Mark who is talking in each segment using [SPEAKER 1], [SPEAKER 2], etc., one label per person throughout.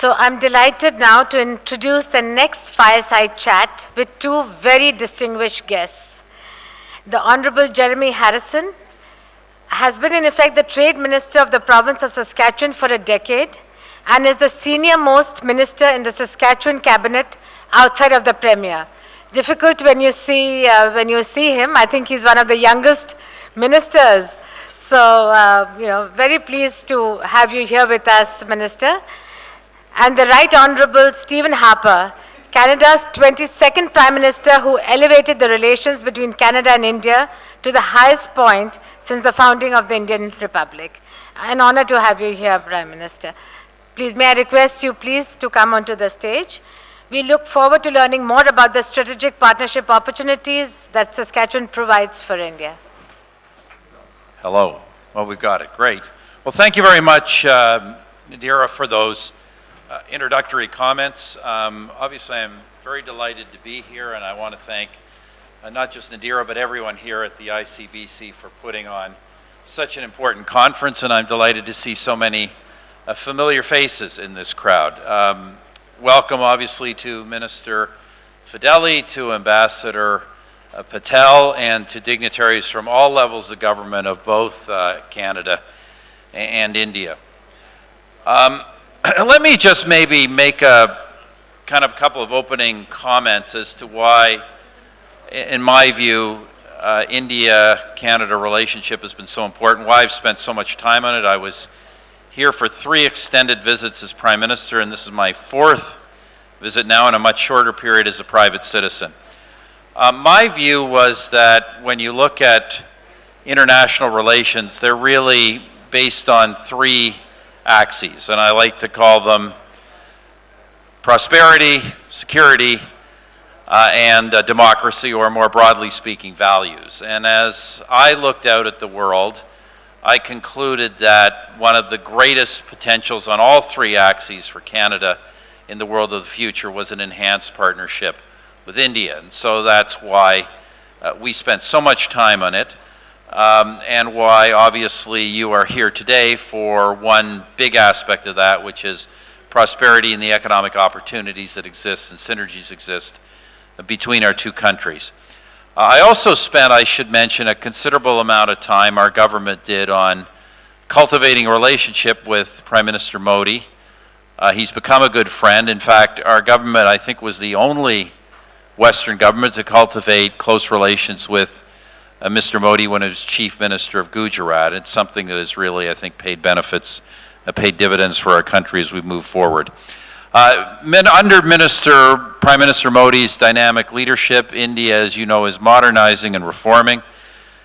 [SPEAKER 1] So I'm delighted now to introduce the next fireside chat with two very distinguished guests. The Honorable Jeremy Harrison has been in effect the Trade Minister of the province of Saskatchewan for a decade and is the senior most minister in the Saskatchewan cabinet outside of the Premier. Difficult when you see him. I think he's one of the youngest ministers. So, very pleased to have you here with us, Minister. And the Right Honorable Stephen Harper, Canada's 22nd Prime Minister who elevated the relations between Canada and India to the highest point since the founding of the Indian Republic. An honor to have you here, Prime Minister. Please, may I request you please to come onto the stage. We look forward to learning more about the strategic partnership opportunities that Saskatchewan provides for India.
[SPEAKER 2] Hello. Well, we've got it. Great. Well, thank you very much, Nadira, for those introductory comments. Obviously, I'm very delighted to be here, and I want to thank not just Nadira, but everyone here at the ICBC for putting on such an important conference, and I'm delighted to see so many familiar faces in this crowd. Welcome, obviously, to Minister Fedeli, to Ambassador Patel, and to dignitaries from all levels of government of both Canada and India. Let me just maybe make a kind of couple of opening comments as to why, in my view, India-Canada relationship has been so important, why I've spent so much time on it. I was here for 3 extended visits as Prime Minister, and this is my 4th visit now in a much shorter period as a private citizen. My view was that when you look at international relations, they're really based on 3 axes, and I like to call them prosperity, security, and democracy, or more broadly speaking, values. And as I looked out at the world, I concluded that one of the greatest potentials on all 3 axes for Canada in the world of the future was an enhanced partnership with India. And so that's why we spent so much time on it. And why obviously you are here today for one big aspect of that, which is prosperity and the economic opportunities that exist and synergies exist between our 2 countries. I also spent, I should mention, a considerable amount of time our government did on cultivating a relationship with Prime Minister Modi. He's become a good friend. In fact, our government, I think, was the only Western government to cultivate close relations with Mr. Modi when he was Chief Minister of Gujarat. It's something that has really, I think, paid dividends for our country as we move forward. Under Prime Minister Modi's dynamic leadership, India, as you know, is modernizing and reforming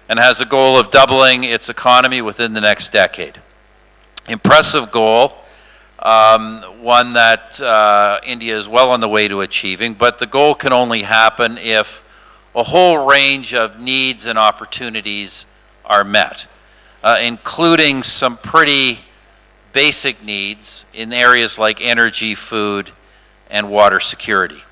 [SPEAKER 2] and has a goal of doubling its economy within the next decade. Impressive goal, one that India is well on the way to achieving, but the goal can only happen if a whole range of needs and opportunities are met, including some pretty basic needs in areas like energy, food, and water security.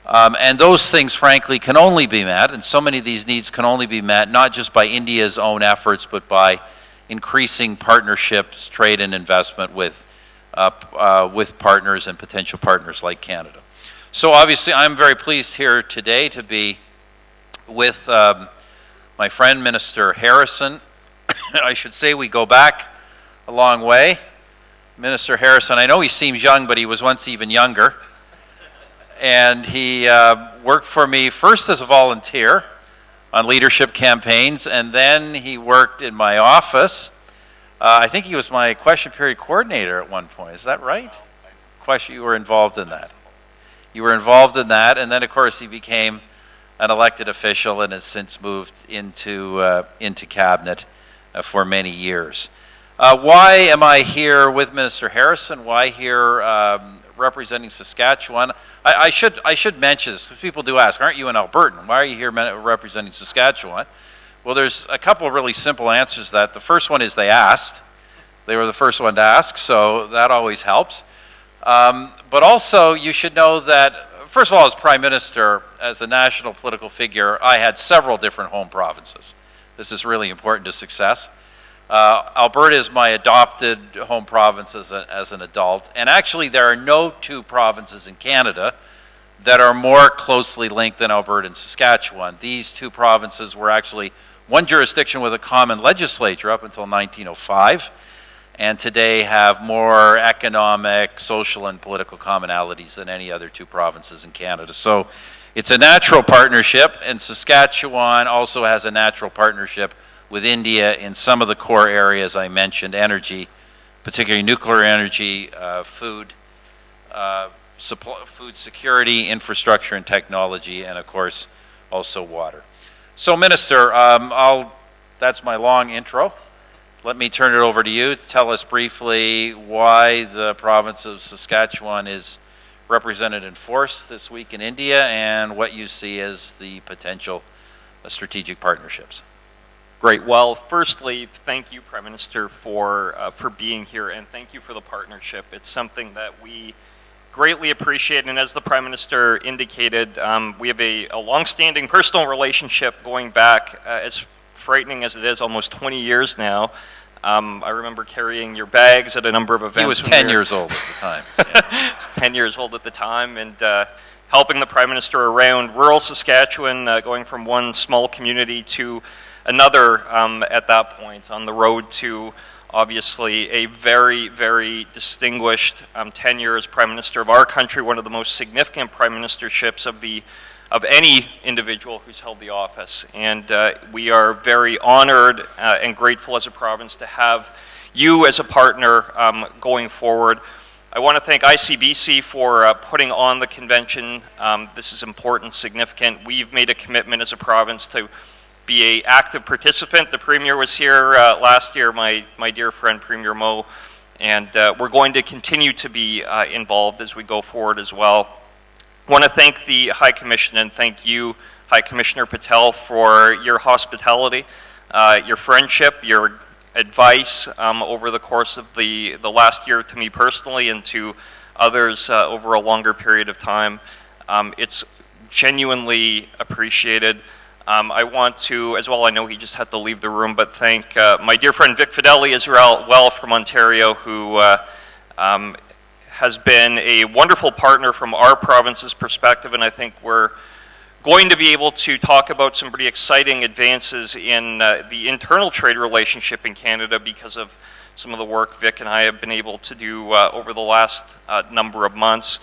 [SPEAKER 2] And those things, frankly, can only be met, and so many of these needs can only be met not just by India's own efforts, but by increasing partnerships, trade and investment with partners and potential partners like Canada. So obviously I'm very pleased here today to be with my friend Minister Harrison. I should say we go back a long way. Minister Harrison, I know he seems young, but he was once even younger. And he worked for me first as a volunteer on leadership campaigns, and then he worked in my office. I think he was my question period coordinator at one point. Is that right? You were involved in that. You were involved in that, and then of course he became an elected official and has since moved into cabinet for many years. Why am I here with Minister Harrison? Why here representing Saskatchewan? I should mention this because people do ask, aren't you an Albertan? Why are you here representing Saskatchewan? Well, there's a couple of really simple answers to that. The first one is they asked. They were the first one to ask, so that always helps. But also you should know that, first of all, as Prime Minister, as a national political figure, I had several different home provinces. This is really important to success. Alberta is my adopted home province as an adult, and actually there are no two provinces in Canada that are more closely linked than Alberta and Saskatchewan. These two provinces were actually one jurisdiction with a common legislature up until 1905, and today have more economic, social, and political commonalities than any other two provinces in Canada. So it's a natural partnership, and Saskatchewan also has a natural partnership with India in some of the core areas I mentioned: energy, particularly nuclear energy, food security, infrastructure and technology, and of course also water. So Minister, that's my long intro. Let me turn it over to you to tell us briefly why the province of Saskatchewan is represented in force this week in India, and what you see as the potential strategic partnerships.
[SPEAKER 3] Great. Well, firstly, thank you, Prime Minister, for being here, and thank you for the partnership. It's something that we greatly appreciate, and as the Prime Minister indicated, we have a long-standing personal relationship going back, as frightening as it is, almost 20 years now. I remember carrying your bags at a number of events.
[SPEAKER 2] He was 10 years old at the time.
[SPEAKER 3] Yeah. I was 10 years old at the time, and helping the Prime Minister around rural Saskatchewan, going from one small community to another at that point, on the road to obviously a very, very distinguished tenure as Prime Minister of our country, one of the most significant prime ministerships of any individual who's held the office. And we are very honored and grateful as a province to have you as a partner going forward. I want to thank ICBC for putting on the convention. This is important, significant. We've made a commitment as a province to be an active participant. The Premier was here last year, my dear friend Premier Mo, and we're going to continue to be involved as we go forward as well. I want to thank the High Commission, and thank you, High Commissioner Patel, for your hospitality, your friendship, your advice over the course of the last year to me personally and to others over a longer period of time. It's genuinely appreciated. I want to, as well, I know he just had to leave the room, but thank my dear friend Vic Fideli as well from Ontario, who has been a wonderful partner from our province's perspective, and I think we're going to be able to talk about some pretty exciting advances in the internal trade relationship in Canada because of some of the work Vic and I have been able to do over the last number of months.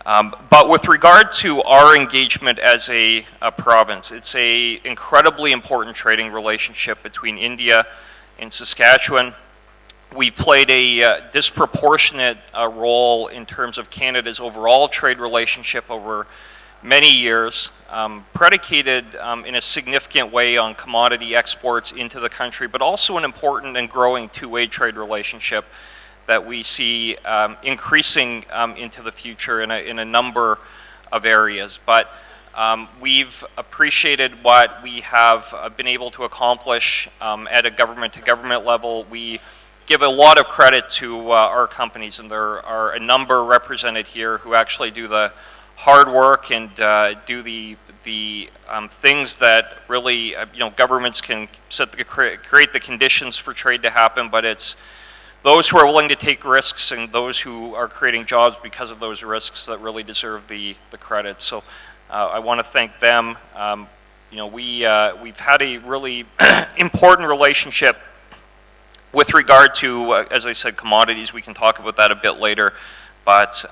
[SPEAKER 3] But with regard to our engagement as a province, it's an incredibly important trading relationship between India and Saskatchewan. We played a disproportionate role in terms of Canada's overall trade relationship over many years, predicated in a significant way on commodity exports into the country, but also an important and growing two-way trade relationship that we see increasing into the future in a number of areas. But we've appreciated what we have been able to accomplish at a government-to-government level. We give a lot of credit to our companies, and there are a number represented here who actually do the hard work and do the things that really governments can create the conditions for trade to happen, but it's those who are willing to take risks and those who are creating jobs because of those risks that really deserve the credit. So I want to thank them. We've had a really important relationship with regard to, as I said, commodities. We can talk about that a bit later. But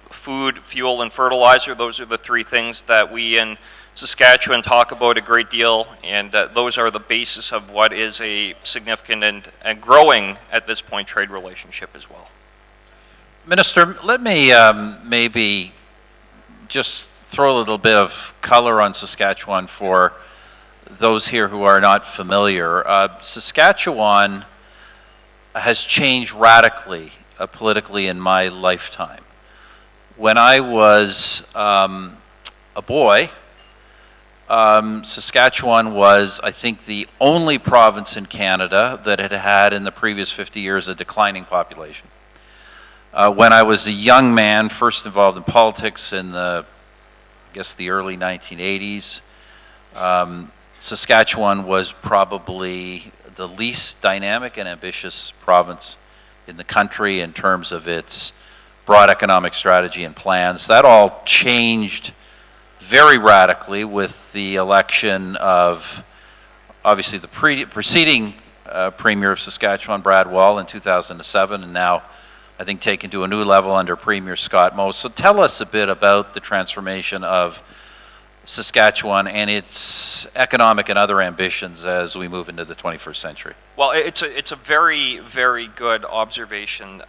[SPEAKER 3] food, fuel, and fertilizer, those are the three things that we in Saskatchewan talk about a great deal, and those are the basis of what is a significant and growing, at this point, trade relationship as well.
[SPEAKER 2] Minister, let me maybe just throw a little bit of color on Saskatchewan for those here who are not familiar. Saskatchewan has changed radically politically in my lifetime. When I was a boy, Saskatchewan was, I think, the only province in Canada that had had in the previous 50 years a declining population. When I was a young man, first involved in politics in the early 1980s, Saskatchewan was probably the least dynamic and ambitious province in the country in terms of its broad economic strategy and plans. That all changed very radically with the election of, obviously, the preceding Premier of Saskatchewan, Brad Wall, in 2007, and now I think taken to a new level under Premier Scott Moe. So tell us a bit about the transformation of Saskatchewan and its economic and other ambitions as we move into the 21st century.
[SPEAKER 3] Well, it's a very, very good observation.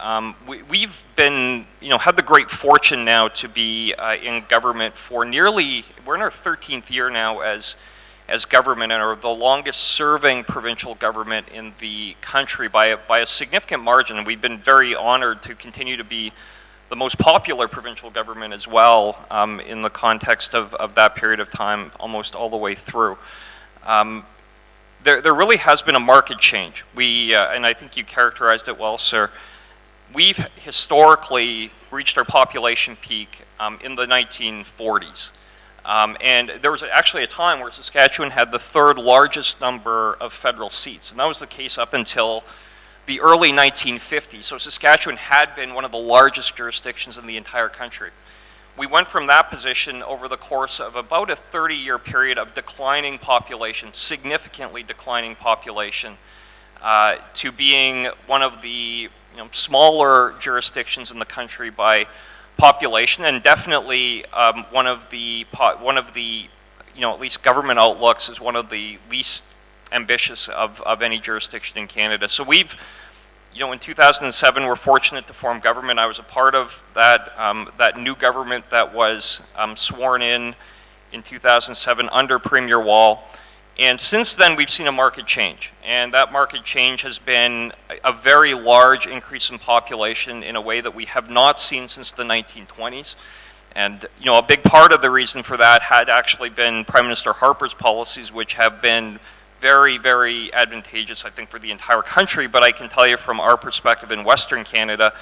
[SPEAKER 3] We've been, had the great fortune now to be in government for we're in our 13th year now as government, and are the longest serving provincial government in the country by a significant margin. And we've been very honored to continue to be the most popular provincial government as well, in the context of that period of time, almost all the way through. There really has been a market change. And I think you characterized it well, sir. We've historically reached our population peak in the 1940s. And there was actually a time where Saskatchewan had the third largest number of federal seats, and that was the case up until the early 1950s. So Saskatchewan had been one of the largest jurisdictions in the entire country. We went from that position over the course of about a 30-year period of declining population, significantly declining population, to being one of the smaller jurisdictions in the country by population, and definitely one of the at least government outlooks is one of the least ambitious of any jurisdiction in Canada. So we've, in 2007, we're fortunate to form government. I was a part of that new government that was sworn in 2007 under Premier Wall. And since then, we've seen a market change. And that market change has been a very large increase in population in a way that we have not seen since the 1920s. And, a big part of the reason for that had actually been Prime Minister Harper's policies, which have been very, very advantageous, I think, for the entire country. But I can tell you from our perspective in Western Canada,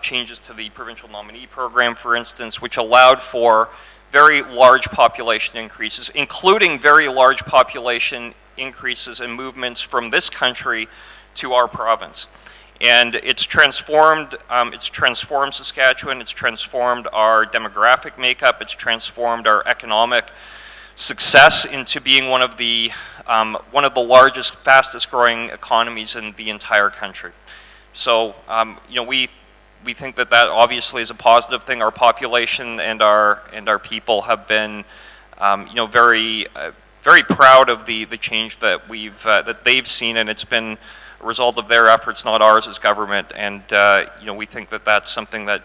[SPEAKER 3] changes to the provincial nominee program, for instance, which allowed for very large population increases, including very large population increases and movements from this country to our province. And it's transformed Saskatchewan, it's transformed our demographic makeup, it's transformed our economic success into being one of the largest, fastest growing economies in the entire country. So, we think that obviously is a positive thing. Our population and our people have been, very very proud of the change that that they've seen, and it's been a result of their efforts, not ours as government. And we think that that's something that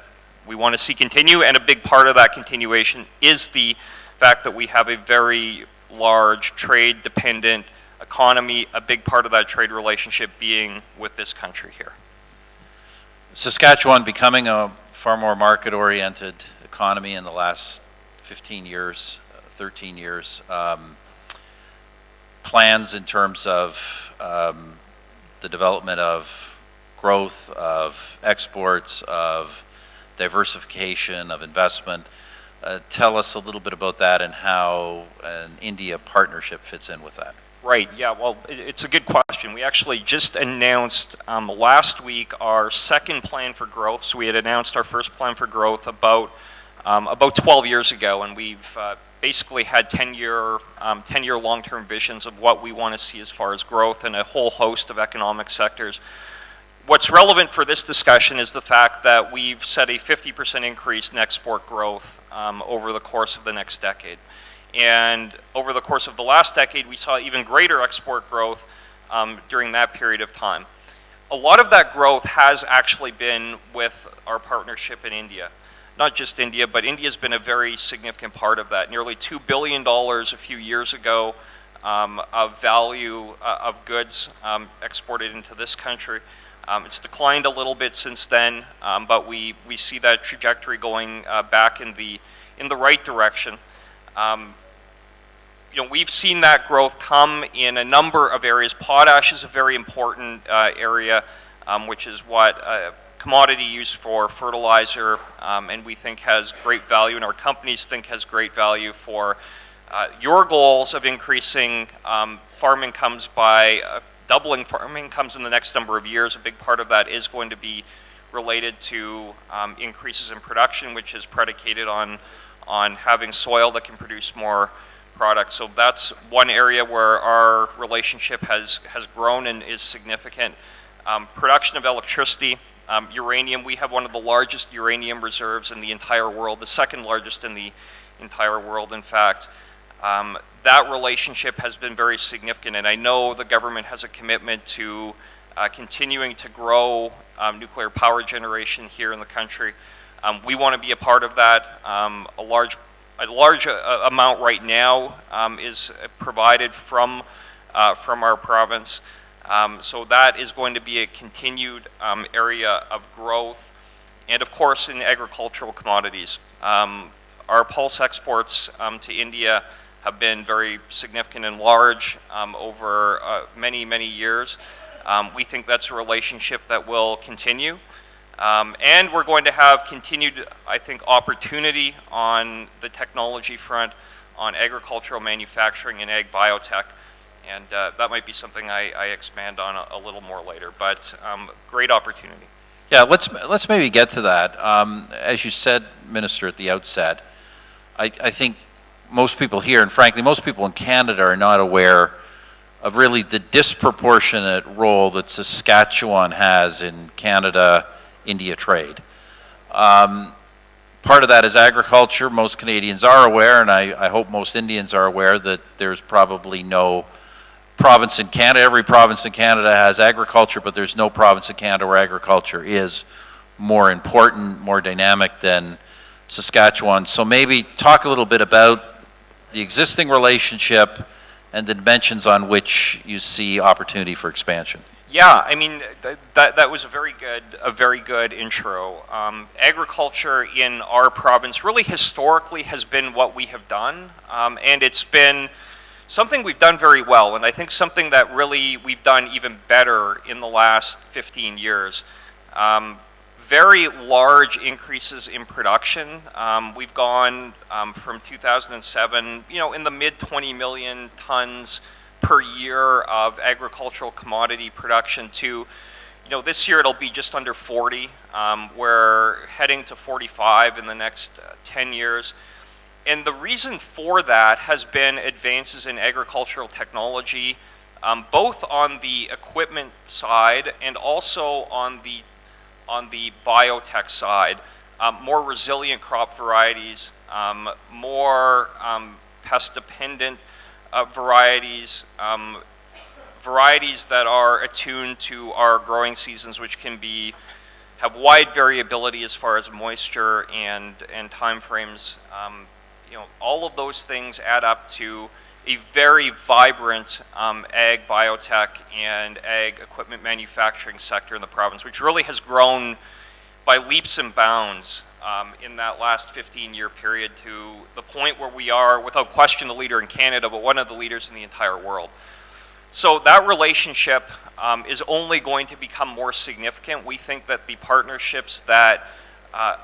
[SPEAKER 3] we want to see continue. And a big part of that continuation is the fact that we have a very large trade-dependent economy. A big part of that trade relationship being with this country here.
[SPEAKER 2] Saskatchewan becoming a far more market-oriented economy in the last 15 years, 13 years. Plans in terms of the development of growth, of exports, of diversification, of investment. Tell us a little bit about that and how an India partnership fits in with that.
[SPEAKER 3] Right, yeah, well, it's a good question. We actually just announced last week our second plan for growth. So we had announced our first plan for growth about 12 years ago, and we've basically had 10-year long-term visions of what we want to see as far as growth in a whole host of economic sectors. What's relevant for this discussion is the fact that we've set a 50% increase in export growth over the course of the next decade. And over the course of the last decade, we saw even greater export growth during that period of time. A lot of that growth has actually been with our partnership in India. Not just India, but India's been a very significant part of that. Nearly $2 billion a few years ago of value of goods exported into this country. It's declined a little bit since then, but we see that trajectory going back in the right direction. We've seen that growth come in a number of areas. Potash is a very important area, which is what commodity used for fertilizer, and we think has great value, and our companies think has great value for your goals of increasing farm incomes by doubling farm incomes in the next number of years. A big part of that is going to be related to increases in production, which is predicated on having soil that can produce more products. So that's one area where our relationship has grown and is significant. Production of electricity, uranium, we have one of the largest uranium reserves in the entire world, the second largest in the entire world, in fact. That relationship has been very significant, and I know the government has a commitment to continuing to grow nuclear power generation here in the country. We want to be a part of that. A large amount right now is provided from our province. So that is going to be a continued area of growth. And of course, in agricultural commodities. Our pulse exports to India have been very significant and large over many, many years. We think that's a relationship that will continue. And we're going to have continued, I think, opportunity on the technology front, on agricultural manufacturing and ag biotech. And that might be something I expand on a little more later, but great opportunity.
[SPEAKER 2] Yeah, let's maybe get to that. As you said, Minister, at the outset, I think most people here, and frankly, most people in Canada are not aware of really the disproportionate role that Saskatchewan has in Canada-India trade. Part of that is agriculture. Most Canadians are aware, and I hope most Indians are aware, that there's probably no province in Canada. Every province in Canada has agriculture, but there's no province in Canada where agriculture is more important, more dynamic than Saskatchewan. So maybe talk a little bit about the existing relationship and the dimensions on which you see opportunity for expansion.
[SPEAKER 3] Yeah, I mean, that was a very good intro. Agriculture in our province really historically has been what we have done, and it's been something we've done very well, and I think something that really we've done even better in the last 15 years. Very large increases in production. We've gone from 2007, in the mid 20 million tons per year of agricultural commodity production to, this year it'll be just under 40. We're heading to 45 in the next 10 years. And the reason for that has been advances in agricultural technology, both on the equipment side and also on the biotech side. More resilient crop varieties, more pest-dependent varieties, varieties that are attuned to our growing seasons, which can have wide variability as far as moisture and time frames. All of those things add up to a very vibrant ag biotech and ag equipment manufacturing sector in the province, which really has grown by leaps and bounds in that last 15-year period to the point where we are, without question, the leader in Canada, but one of the leaders in the entire world. So that relationship is only going to become more significant. We think that the partnerships that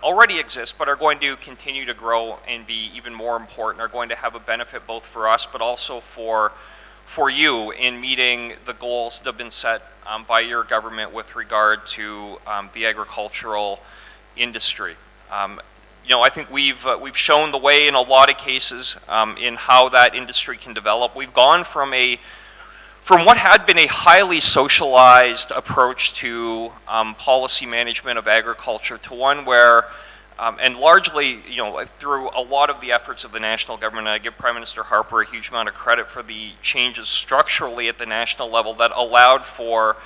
[SPEAKER 3] already exist but are going to continue to grow and be even more important are going to have a benefit both for us but also for you in meeting the goals that have been set by your government with regard to the agricultural industry. I think we've shown the way in a lot of cases in how that industry can develop. We've gone from what had been a highly socialized approach to policy management of agriculture to one where, and largely, through a lot of the efforts of the national government, and I give Prime Minister Harper a huge amount of credit for the changes structurally at the national level that allowed for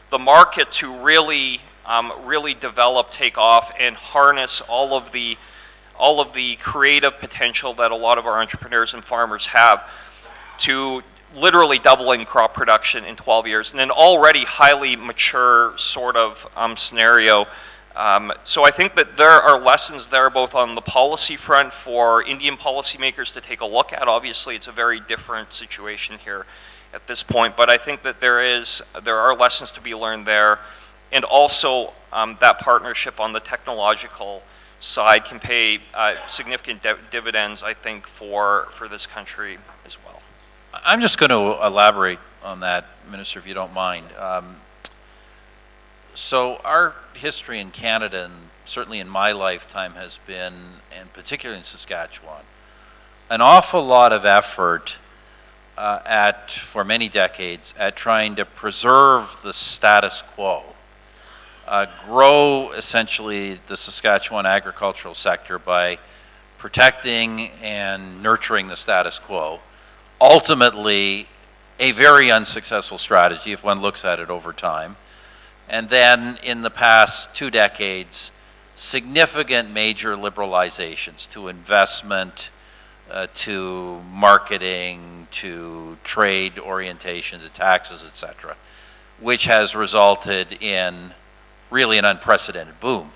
[SPEAKER 3] the market to really develop, take off, and harness all of the creative potential that a lot of our entrepreneurs and farmers have to literally doubling crop production in 12 years, in an already highly mature sort of scenario. So I think that there are lessons there both on the policy front for Indian policymakers to take a look at. Obviously, it's a very different situation here at this point, but I think that there are lessons to be learned there. And also that partnership on the technological side can pay significant dividends, I think, for this country as well.
[SPEAKER 2] I'm just going to elaborate on that, Minister, if you don't mind. So our history in Canada, and certainly in my lifetime, has been, and particularly in Saskatchewan, an awful lot of effort for many decades at trying to preserve the status quo, grow essentially the Saskatchewan agricultural sector by protecting and nurturing the status quo. Ultimately, a very unsuccessful strategy if one looks at it over time. And then in the past 2 decades, significant major liberalizations to investment, to marketing, to trade orientation, to taxes, etc., which has resulted in really an unprecedented boom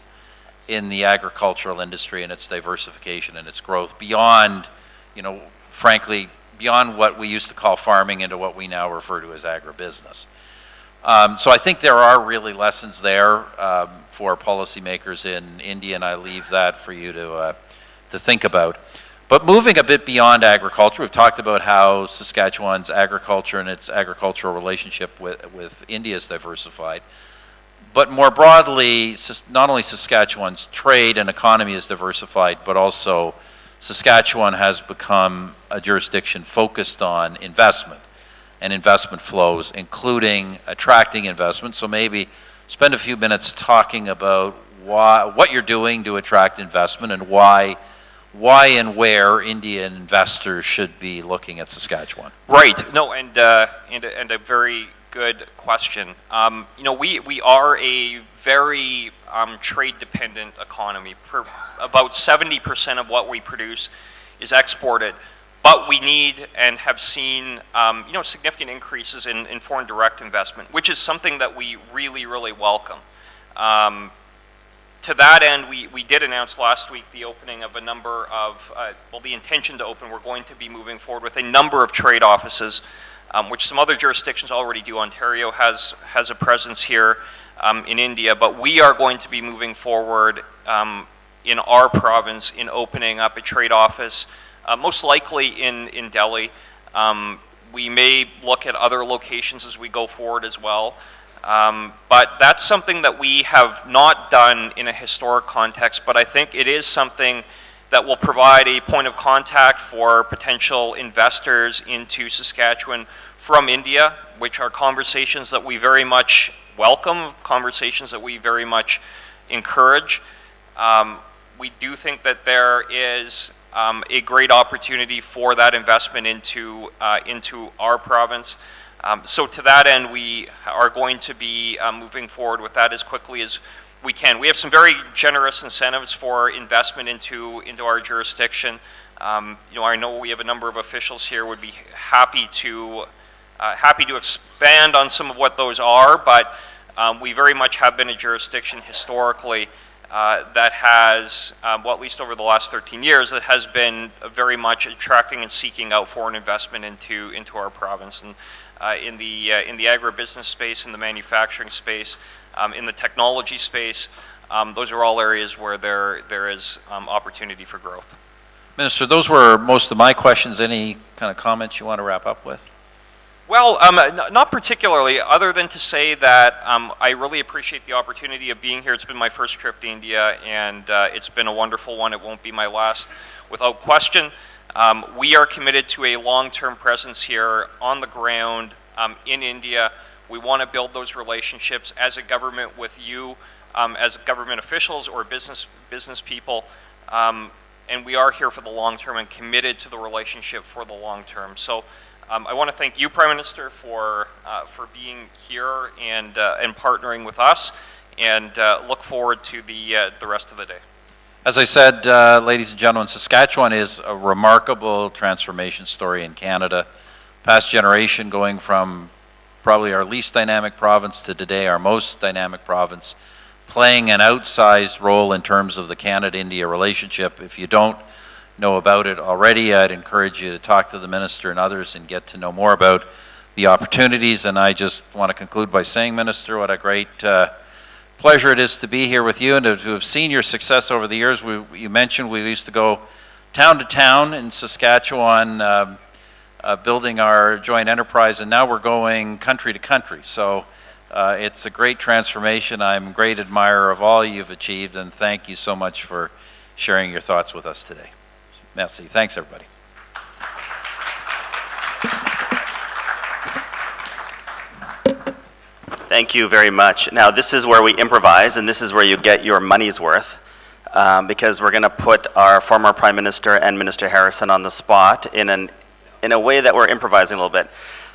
[SPEAKER 2] in the agricultural industry and its diversification and its growth beyond, frankly, beyond what we used to call farming into what we now refer to as agribusiness. So I think there are really lessons there for policymakers in India, and I leave that for you to think about. But moving a bit beyond agriculture, we've talked about how Saskatchewan's agriculture and its agricultural relationship with India is diversified. But more broadly, not only Saskatchewan's trade and economy is diversified, but also Saskatchewan has become a jurisdiction focused on investment and investment flows, including attracting investment. So maybe spend a few minutes talking about what you're doing to attract investment and why and where Indian investors should be looking at Saskatchewan.
[SPEAKER 3] Right. No, and a very good question. We are a very trade-dependent economy. About 70% of what we produce is exported. But we need and have seen, significant increases in foreign direct investment, which is something that we really, really welcome. To that end, we did announce last week the opening of a number of, the intention to open. We're going to be moving forward with a number of trade offices, which some other jurisdictions already do. Ontario has a presence here in India, but we are going to be moving forward in our province in opening up a trade office. Most likely in Delhi. We may look at other locations as we go forward as well. But that's something that we have not done in a historic context, but I think it is something that will provide a point of contact for potential investors into Saskatchewan from India, which are conversations that we very much welcome, conversations that we very much encourage. We do think that there is a great opportunity for that investment into our province. So to that end, we are going to be moving forward with that as quickly as we can. We have some very generous incentives for investment into our jurisdiction. I know we have a number of officials here would be happy to expand on some of what those are, but we very much have been a jurisdiction historically that has, at least over the last 13 years, that has been very much attracting and seeking out foreign investment into our province. And in the agribusiness space, in the manufacturing space, in the technology space, those are all areas where there is opportunity for growth.
[SPEAKER 2] Minister, those were most of my questions. Any kind of comments you want to wrap up with?
[SPEAKER 3] Well, not particularly, other than to say that I really appreciate the opportunity of being here. It's been my first trip to India, and it's been a wonderful one. It won't be my last, without question. We are committed to a long-term presence here on the ground in India. We want to build those relationships as a government with you, as government officials or business people, and we are here for the long term and committed to the relationship for the long term. So. I want to thank you, Prime Minister, for being here and partnering with us, and look forward to the rest of the day.
[SPEAKER 2] As I said, ladies and gentlemen, Saskatchewan is a remarkable transformation story in Canada. Past generation going from probably our least dynamic province to today our most dynamic province, playing an outsized role in terms of the Canada-India relationship. If you don't know about it already, I'd encourage you to talk to the Minister and others and get to know more about the opportunities. And I just want to conclude by saying, Minister, what a great pleasure it is to be here with you and to have seen your success over the years. You mentioned we used to go town to town in Saskatchewan building our joint enterprise, and now we're going country to country. So it's a great transformation. I'm a great admirer of all you've achieved, and thank you so much for sharing your thoughts with us today. Merci. Thanks, everybody.
[SPEAKER 4] Thank you very much. Now, this is where we improvise, and this is where you get your money's worth, because we're going to put our former Prime Minister and Minister Harrison on the spot in a way that we're improvising a little bit.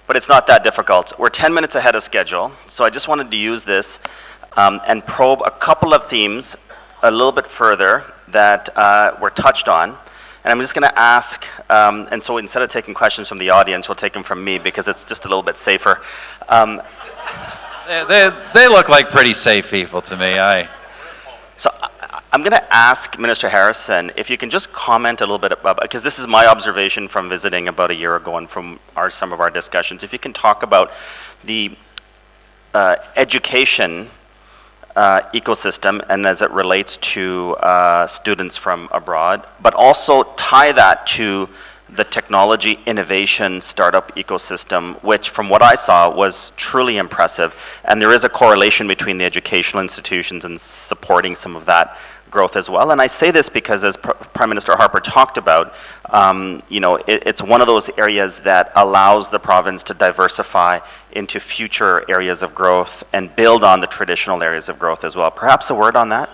[SPEAKER 4] But it's not that difficult. We're 10 minutes ahead of schedule, so I just wanted to use this and probe a couple of themes a little bit further that were touched on. And I'm just going to ask, and so instead of taking questions from the audience, we'll take them from me because it's just a little bit safer.
[SPEAKER 2] They look like pretty safe people to me.
[SPEAKER 4] So I'm going to ask Minister Harrison if you can just comment a little bit about, because this is my observation from visiting about a year ago and from some of our discussions, if you can talk about the education ecosystem and as it relates to students from abroad, but also tie that to the technology innovation startup ecosystem, which from what I saw was truly impressive. And there is a correlation between the educational institutions and supporting some of that growth as well. And I say this because as Prime Minister Harper talked about, you know, it's one of those areas that allows the province to diversify into future areas of growth and build on the traditional areas of growth as well. Perhaps a word on that?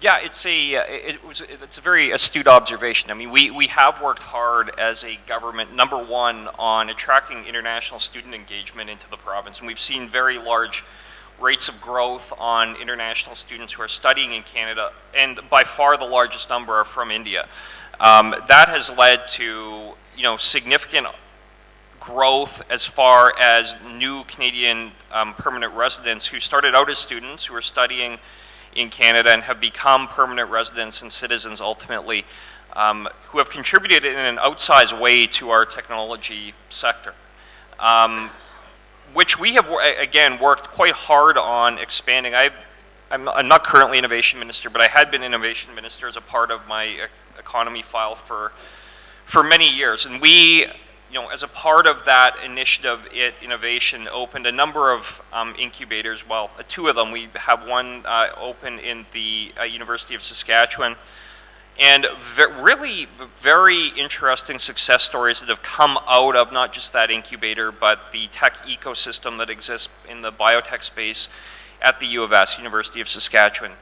[SPEAKER 3] Yeah, it's a very astute observation. I mean, we have worked hard as a government, number one, on attracting international student engagement into the province, and we've seen very large rates of growth on international students who are studying in Canada, and by far the largest number are from India. That has led to, you know, significant growth as far as new Canadian permanent residents who started out as students who are studying in Canada and have become permanent residents and citizens ultimately, who have contributed in an outsized way to our technology sector, which we have, again, worked quite hard on expanding. I'm not currently Innovation Minister, but I had been Innovation Minister as a part of my economy file for many years. And we, you know, as a part of that initiative, Innovation opened a number of incubators. Well, two of them. We have one open in the University of Saskatchewan, and really very interesting success stories that have come out of not just that incubator, but the tech ecosystem that exists in the biotech space at the U of S, University of Saskatchewan,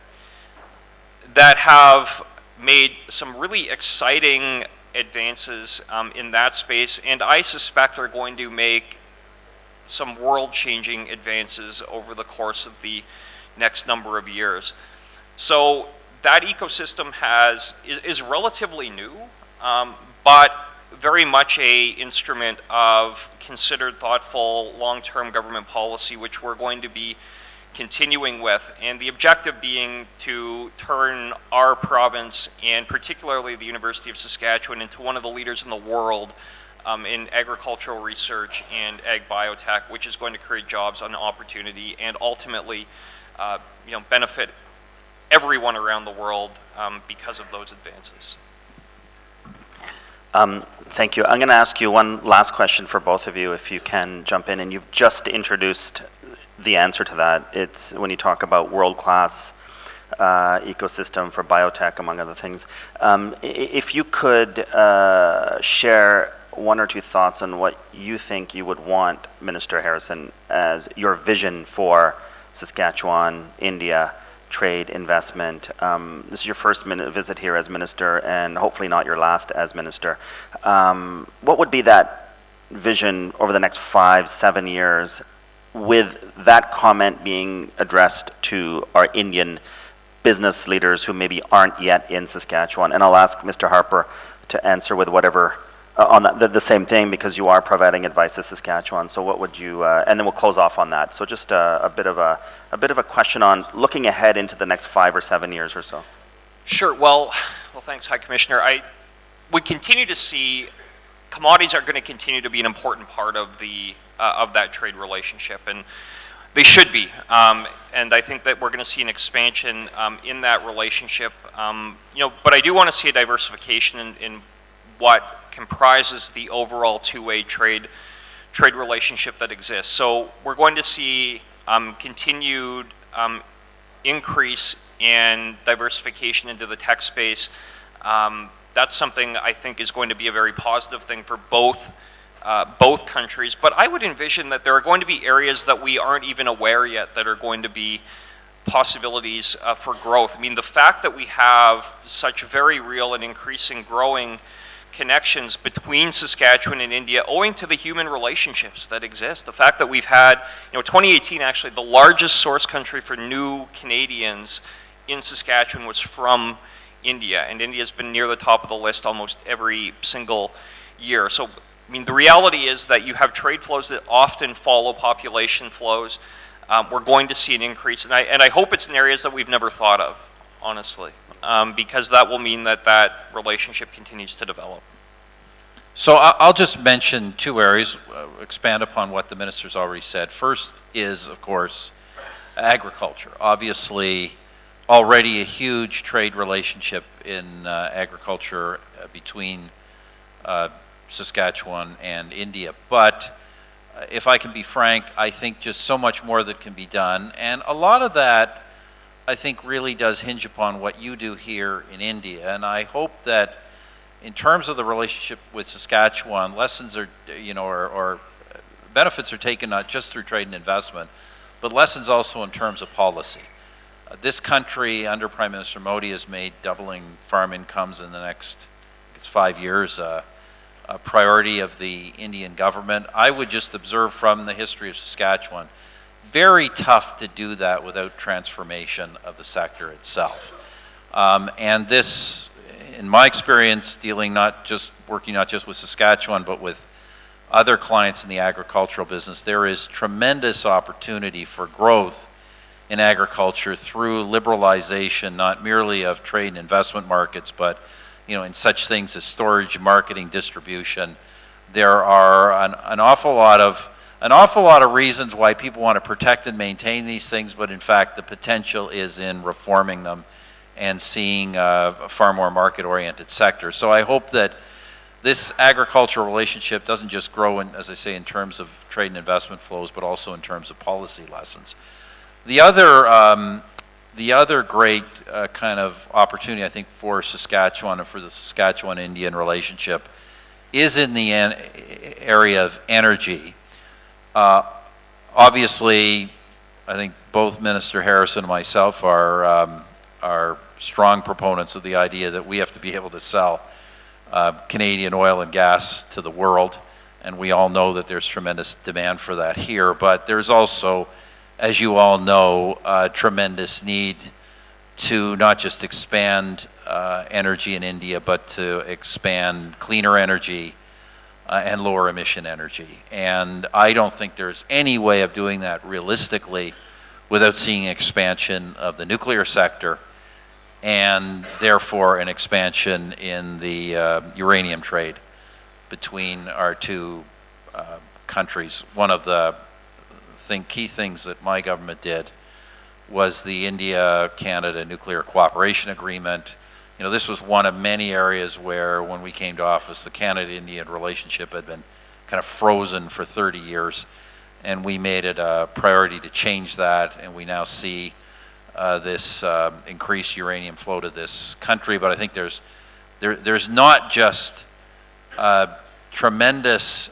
[SPEAKER 3] that have made some really exciting advances in that space, and I suspect are going to make some world-changing advances over the course of the next number of years. So that ecosystem is relatively new, but very much an instrument of considered, thoughtful, long-term government policy, which we're going to be continuing with, and the objective being to turn our province, and particularly the University of Saskatchewan, into one of the leaders in the world in agricultural research and ag biotech, which is going to create jobs and opportunity and ultimately you know, benefit everyone around the world because of those advances.
[SPEAKER 4] Thank you. I'm going to ask you one last question for both of you, if you can jump in, and you've just introduced the answer to that. It's when you talk about world-class ecosystem for biotech, among other things. If you could share one or two thoughts on what you think you would want, Minister Harrison, as your vision for Saskatchewan-India trade, investment. This is your first visit here as minister, and hopefully not your last as minister. What would be that vision over the next 5-7 years, with that comment being addressed to our Indian business leaders who maybe aren't yet in Saskatchewan? And I'll ask Mr. Harper to answer with whatever on the same thing, because you are providing advice to Saskatchewan. So what would you? And then we'll close off on that. So just a bit of a question on looking ahead into the next 5 or 7 years or so.
[SPEAKER 3] Sure. Well, thanks, High Commissioner. We continue to see commodities are going to continue to be an important part of the of that trade relationship, and they should be. And I think that we're going to see an expansion in that relationship. You know, but I do want to see a diversification in what comprises the overall two-way trade relationship that exists. So we're going to see continued increase in diversification into the tech space. That's something I think is going to be a very positive thing for both countries. But I would envision that there are going to be areas that we aren't even aware yet that are going to be possibilities for growth. I mean, the fact that we have such very real and increasing growing connections between Saskatchewan and India owing to the human relationships that exist. The fact that we've had, 2018 actually, the largest source country for new Canadians in Saskatchewan was from India, and India's been near the top of the list almost every single year. So, I mean, the reality is that you have trade flows that often follow population flows. We're going to see an increase, and I hope it's in areas that we've never thought of, honestly, because that will mean that that relationship continues to develop.
[SPEAKER 2] So I'll just mention two areas, expand upon what the minister's already said. First is, of course, agriculture. Obviously, already a huge trade relationship in agriculture between Saskatchewan and India. But if I can be frank, I think just so much more that can be done. And a lot of that, I think, really does hinge upon what you do here in India. And I hope that in terms of the relationship with Saskatchewan, lessons are, or benefits are taken not just through trade and investment, but lessons also in terms of policy. This country, under Prime Minister Modi, has made doubling farm incomes in the next, it's 5 years, a priority of the Indian government. I would just observe from the history of Saskatchewan, very tough to do that without transformation of the sector itself. And this, in my experience, working not just with Saskatchewan, but with other clients in the agricultural business, there is tremendous opportunity for growth in agriculture through liberalization, not merely of trade and investment markets, but in such things as storage, marketing, distribution. There are an awful lot of reasons why people want to protect and maintain these things, but in fact the potential is in reforming them and seeing a far more market-oriented sector. So I hope that this agricultural relationship doesn't just grow, as I say, in terms of trade and investment flows, but also in terms of policy lessons. The other great kind of opportunity, I think, for Saskatchewan and for the Saskatchewan-Indian relationship is in the area of energy. Obviously, I think both Minister Harrison and myself are strong proponents of the idea that we have to be able to sell Canadian oil and gas to the world, and we all know that there's tremendous demand for that here, but there's also, as you all know, a tremendous need to not just expand energy in India, but to expand cleaner energy and lower emission energy. And I don't think there's any way of doing that realistically without seeing expansion of the nuclear sector and therefore an expansion in the uranium trade between our two countries. One of the key things that my government did was the India-Canada Nuclear Cooperation Agreement. This was one of many areas where, when we came to office, the Canada-Indian relationship had been kind of frozen for 30 years, and we made it a priority to change that, and we now see this increased uranium flow to this country. But I think there's not just tremendous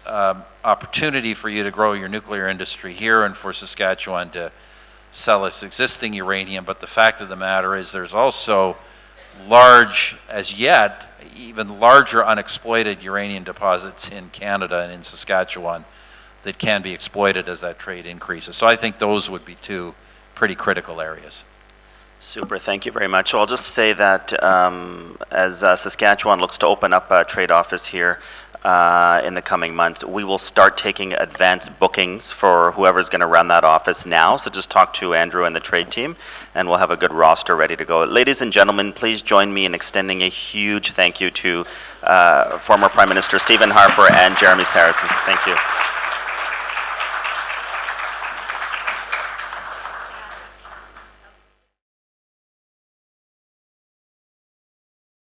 [SPEAKER 2] opportunity for you to grow your nuclear industry here and for Saskatchewan to sell its existing uranium, but the fact of the matter is there's also large, as yet, even larger unexploited uranium deposits in Canada and in Saskatchewan that can be exploited as that trade increases. So I think those would be two pretty critical areas.
[SPEAKER 4] Super, thank you very much. So I'll just say that as Saskatchewan looks to open up a trade office here in the coming months, we will start taking advance bookings for whoever's going to run that office now. So just talk to Andrew and the trade team, and we'll have a good roster ready to go. Ladies and gentlemen, please join me in extending a huge thank you to former Prime Minister Stephen Harper and Jeremy Saracen. Thank you.